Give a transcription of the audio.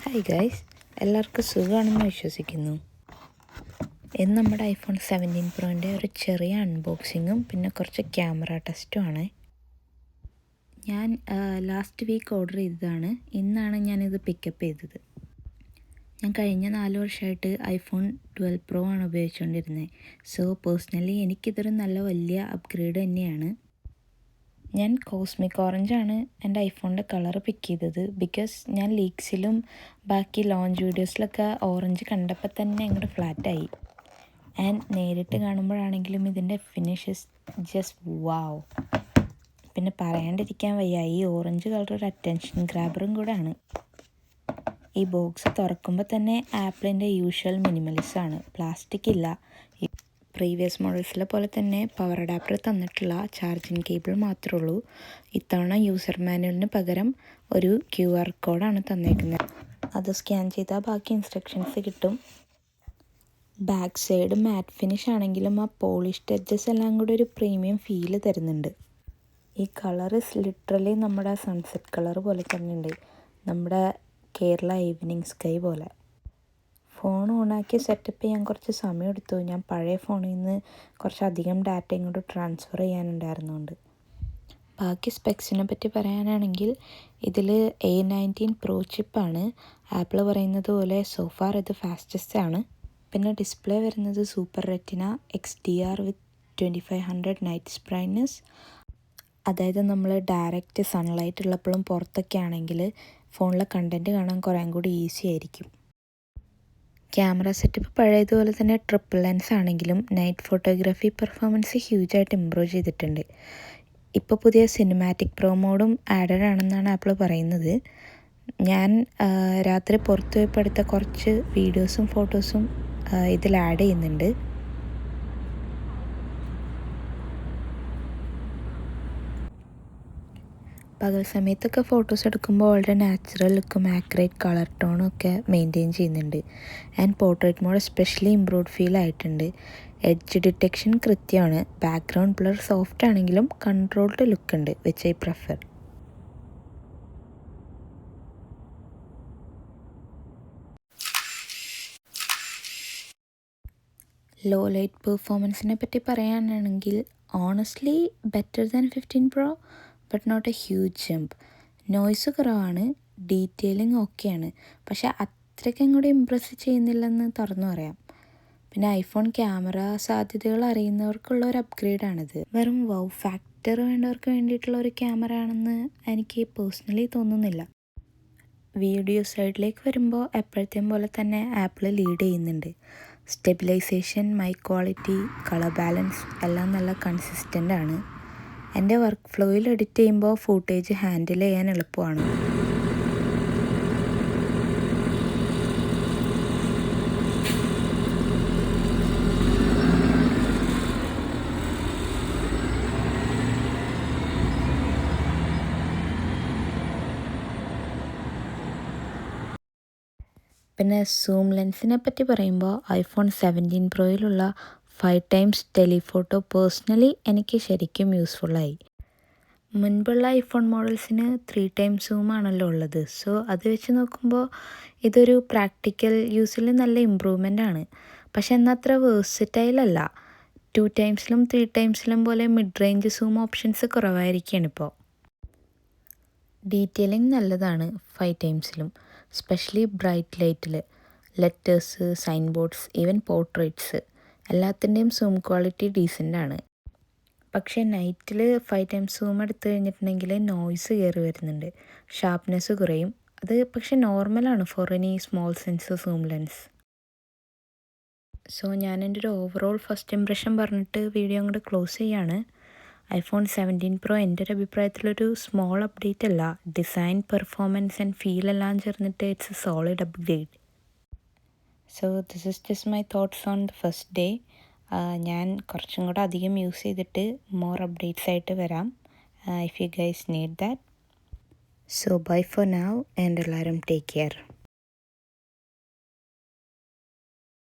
Hi guys, എല്ലാവർക്കും സുഖമാണെന്ന് വിശ്വസിക്കുന്നു. ഇന്ന് നമ്മുടെ ഐഫോൺ 17 പ്രോൻ്റെ ഒരു ചെറിയ അൺബോക്സിങ്ങും പിന്നെ കുറച്ച് ക്യാമറ ടെസ്റ്റും ആണ്. ഞാൻ ലാസ്റ്റ് വീക്ക് ഓർഡർ ചെയ്തതാണ്. ഇന്നാണ് ഞാനിത് പിക്കപ്പ് ചെയ്തത്. ഞാൻ കഴിഞ്ഞ 4 വർഷമായിട്ട് ഐഫോൺ 12 പ്രോ ആണ് ഉപയോഗിച്ചുകൊണ്ടിരുന്നത്. സോ പേഴ്സണലി എനിക്കിതൊരു നല്ല വലിയ അപ്ഗ്രേഡ് തന്നെയാണ്. ഞാൻ കോസ്മിക് ഓറഞ്ചാണ് എൻ്റെ ഐഫോണിൻ്റെ കളർ പിക്ക് ചെയ്തത്. ബിക്കോസ് ഞാൻ ലീക്സിലും ബാക്കി ലോഞ്ച് വീഡിയോസിലൊക്കെ ഓറഞ്ച് കണ്ടപ്പോൾ തന്നെ അങ്ങോട്ട് ഫ്ലാറ്റായി. ആൻഡ് നേരിട്ട് കാണുമ്പോഴാണെങ്കിലും ഇതിൻ്റെ ഫിനിഷസ് ജസ്റ്റ് വാവ്. പിന്നെ പറയാണ്ടിരിക്കാൻ വയ്യ, ഈ ഓറഞ്ച് കളർ ഒരു അറ്റൻഷൻ ഗ്രാബറും കൂടെ ആണ്. ഈ ബോക്സ് തുറക്കുമ്പോൾ തന്നെ ആപ്പിളിൻ്റെ യൂഷ്വൽ മിനിമലിസമാണ്. പ്ലാസ്റ്റിക് ഇല്ല. പ്രീവിയസ് മോഡൽസിലെ പോലെ തന്നെ പവർ അഡാപ്റ്റർ തന്നിട്ടുള്ള ചാർജിങ് കേബിൾ മാത്രമേ ഉള്ളൂ. ഇത്തവണ യൂസർ മാനുവലിന് പകരം ഒരു QR കോഡാണ് തന്നേക്കുന്നത്. അത് സ്കാൻ ചെയ്താൽ ബാക്കി ഇൻസ്ട്രക്ഷൻസ് കിട്ടും. ബാക്ക് സൈഡ് മാറ്റ് ഫിനിഷ് ആണെങ്കിലും ആ പോളിഷ്ഡ് എഡ്ജസ് എല്ലാം കൂടി ഒരു പ്രീമിയം ഫീല് തരുന്നുണ്ട്. ഈ കളർ ലിറ്ററലി നമ്മുടെ സൺസെറ്റ് കളർ പോലെ തന്നെയുണ്ട്, നമ്മുടെ കേരള ഈവനിങ് സ്കൈ പോലെ. ഫോൺ ഓണാക്കി സെറ്റപ്പ് ചെയ്യാൻ കുറച്ച് സമയമെടുത്തു. ഞാൻ പഴയ ഫോണിൽ നിന്ന് കുറച്ചധികം ഡാറ്റ ഇങ്ങോട്ട് ട്രാൻസ്ഫർ ചെയ്യാനുണ്ടായിരുന്നുകൊണ്ട്. ബാക്കി സ്പെക്സിനെ പറ്റി പറയാനാണെങ്കിൽ ഇതിൽ A19 പ്രോ ചിപ്പാണ്. ആപ്പിൾ പറയുന്നത് പോലെ സോഫാർ ഇത് ഫാസ്റ്റസ്റ്റ് ആണ്. പിന്നെ ഡിസ്പ്ലേ വരുന്നത് സൂപ്പർ റെറ്റിന XDR വിത്ത് 2500 നൈറ്റ്സ് ബ്രൈറ്റ്നസ്. അതായത് നമ്മൾ ഡയറക്റ്റ് സൺലൈറ്റ് ഉള്ളപ്പോഴും പുറത്തൊക്കെ ആണെങ്കിൽ ഫോണിലെ കണ്ടൻറ്റ് കാണാൻ കുറേ കൂടി ഈസി ആയിരിക്കും. ക്യാമറ സെറ്റപ്പ് പഴയതുപോലെ തന്നെ ട്രിപ്പിൾ ലെൻസ് ആണെങ്കിലും നൈറ്റ് ഫോട്ടോഗ്രാഫി പെർഫോമൻസ് ഹ്യൂജായിട്ട് ഇമ്പ്രൂവ് ചെയ്തിട്ടുണ്ട്. ഇപ്പോൾ പുതിയ സിനിമാറ്റിക് പ്രോ മോഡും ആഡഡ് ആണെന്നാണ് ആപ്പിൾ പറയുന്നത്. ഞാൻ രാത്രി പുറത്തു പോയപ്പോൾ എടുത്ത കുറച്ച് വീഡിയോസും ഫോട്ടോസും ഇതിൽ ആഡ് ചെയ്യുന്നുണ്ട്. പകൽ സമയത്തൊക്കെ ഫോട്ടോസ് എടുക്കുമ്പോൾ വളരെ നാച്ചുറൽ ലുക്കും ആക്യുറേറ്റ് കളർ ടോണും ഒക്കെ മെയിൻറ്റെയിൻ ചെയ്യുന്നുണ്ട്. And portrait mode especially improved feel ആയിട്ടുണ്ട്. എഡ്ജ് ഡിറ്റക്ഷൻ കൃത്യമാണ്. ബാക്ക്ഗ്രൗണ്ട് ബ്ലർ സോഫ്റ്റ് ആണെങ്കിലും കൺട്രോൾഡ് ലുക്ക് ഉണ്ട്, which I prefer. Low light പെർഫോമൻസിനെ പറ്റി പറയാനാണെങ്കിൽ honestly better than 15 pro but not a huge jump. Noise കുറവാണ്, ഡീറ്റെയിലിംഗ് ഓക്കെയാണ്, പക്ഷെ അത്രയ്ക്കും കൂടി ഇമ്പ്രസ് ചെയ്യുന്നില്ലെന്ന് തുറന്നു പറയാം. പിന്നെ ഐഫോൺ ക്യാമറ സാധ്യതകൾ അറിയുന്നവർക്കുള്ള ഒരു അപ്ഗ്രേഡാണിത്. വെറും വൗ ഫാക്ടർ വേണ്ടവർക്ക് വേണ്ടിയിട്ടുള്ള ഒരു ക്യാമറ ആണെന്ന് എനിക്ക് പേഴ്സണലി തോന്നുന്നില്ല. വീഡിയോ സൈഡിലേക്ക് വരുമ്പോൾ എപ്പോഴത്തെയും പോലെ തന്നെ ആപ്പിൾ ലീഡ് ചെയ്യുന്നുണ്ട്. Stabilisation, mic quality, colour balance എല്ലാം നല്ല കൺസിസ്റ്റൻ്റ് ആണ്. എൻ്റെ വർക്ക് ഫ്ലോയിൽ എഡിറ്റ് ചെയ്യുമ്പോൾ ഫൂട്ടേജ് ഹാൻഡിൽ ചെയ്യാൻ എളുപ്പമാണ്. പിന്നെ സൂം ലെൻസിനെ പറ്റി പറയുമ്പോൾ ഐഫോൺ 17 പ്രോയിലുള്ള 5x ടെലിഫോട്ടോ പേഴ്സണലി എനിക്ക് ശരിക്കും യൂസ്ഫുള്ളായി. മുൻപുള്ള ഐഫോൺ മോഡൽസിന് 3x സൂമാണല്ലോ ഉള്ളത്. സോ അത് വെച്ച് നോക്കുമ്പോൾ ഇതൊരു പ്രാക്ടിക്കൽ യൂസിൽ നല്ല ഇമ്പ്രൂവ്മെൻ്റ് ആണ്. പക്ഷെ എന്നാൽ അത്ര വേഴ്സറ്റൈലല്ല. 2xലും 3xലും പോലെ മിഡ് റേഞ്ച് സൂം ഓപ്ഷൻസ് കുറവായിരിക്കുകയാണ് ഇപ്പോൾ. ഡീറ്റെയിലിംഗ് നല്ലതാണ് 5xലും, സ്പെഷ്യലി ബ്രൈറ്റ് ലൈറ്റിൽ. Letters, sign boards, even portraits എല്ലാത്തിൻ്റെയും സൂം ക്വാളിറ്റി ഡീസൻ്റ് ആണ്. പക്ഷേ നൈറ്റിൽ 5x സൂം എടുത്തു കഴിഞ്ഞിട്ടുണ്ടെങ്കിൽ നോയ്സ് കയറി വരുന്നുണ്ട്, ഷാർപ്നെസ് കുറയും. അത് പക്ഷെ നോർമലാണ് for any small sensor zoom lens. So ഞാൻ എൻ്റെ ഒരു ഓവറോൾ ഫസ്റ്റ് ഇംപ്രഷൻ പറഞ്ഞിട്ട് വീഡിയോ അങ്ങോട്ട് ക്ലോസ് ചെയ്യാണ്. ഐഫോൺ 17 പ്രോ എൻ്റെ ഒരു അഭിപ്രായത്തിലൊരു സ്മോൾ അപ്ഡേറ്റ് അല്ല. ഡിസൈൻ, പെർഫോമൻസ് ആൻഡ് ഫീൽ എല്ലാം ചേർന്നിട്ട് it's A solid upgrade. So this is just my thoughts on the first day. ഞാൻ കുറച്ചും കൂടെ അധികം യൂസ് ചെയ്തിട്ട് മോർ അപ്ഡേറ്റ്സ് ആയിട്ട് വരാം, if you guys need that. So bye for now and എല്ലാവരും ടേക്ക് കെയർ.